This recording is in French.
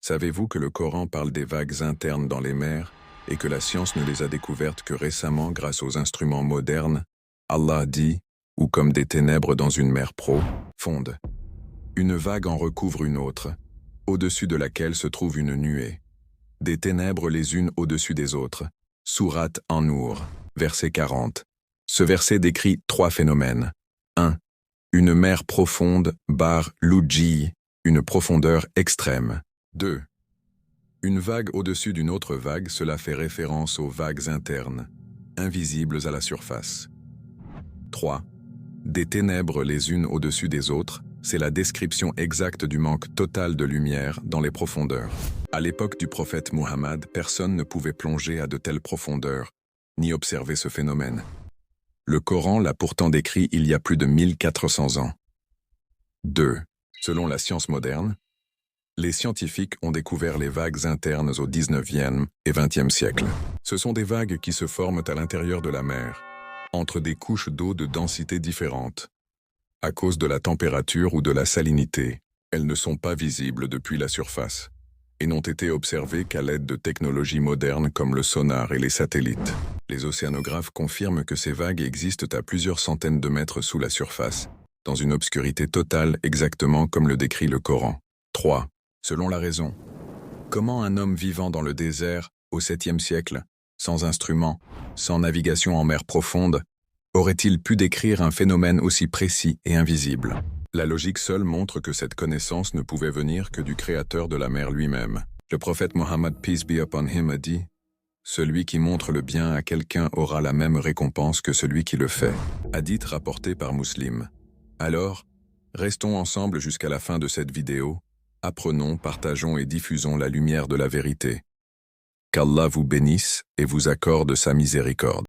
Savez-vous que le Coran parle des vagues internes dans les mers et que la science ne les a découvertes que récemment grâce aux instruments modernes? Allah dit, ou comme des ténèbres dans une mer profonde. Une vague en recouvre une autre, au-dessus de laquelle se trouve une nuée. Des ténèbres les unes au-dessus des autres. Sourate An-Nur, verset 40. Ce verset décrit trois phénomènes. 1. Une mer profonde, bar Luji, une profondeur extrême. 2. Une vague au-dessus d'une autre vague, cela fait référence aux vagues internes, invisibles à la surface. 3. Des ténèbres les unes au-dessus des autres, c'est la description exacte du manque total de lumière dans les profondeurs. À l'époque du prophète Muhammad, personne ne pouvait plonger à de telles profondeurs, ni observer ce phénomène. Le Coran l'a pourtant décrit il y a plus de 1400 ans. 2. Selon la science moderne, les scientifiques ont découvert les vagues internes au 19e et 20e siècle. Ce sont des vagues qui se forment à l'intérieur de la mer, entre des couches d'eau de densité différentes. À cause de la température ou de la salinité, elles ne sont pas visibles depuis la surface et n'ont été observées qu'à l'aide de technologies modernes comme le sonar et les satellites. Les océanographes confirment que ces vagues existent à plusieurs centaines de mètres sous la surface, dans une obscurité totale exactement comme le décrit le Coran. 3. Selon la raison, comment un homme vivant dans le désert, au 7e siècle, sans instruments, sans navigation en mer profonde, aurait-il pu décrire un phénomène aussi précis et invisible? La logique seule montre que cette connaissance ne pouvait venir que du créateur de la mer lui-même. Le prophète Mohammed, peace be upon him, a dit « Celui qui montre le bien à quelqu'un aura la même récompense que celui qui le fait. » Hadith rapporté par Muslim. Alors, restons ensemble jusqu'à la fin de cette vidéo. Apprenons, partageons et diffusons la lumière de la vérité. Qu'Allah vous bénisse et vous accorde sa miséricorde.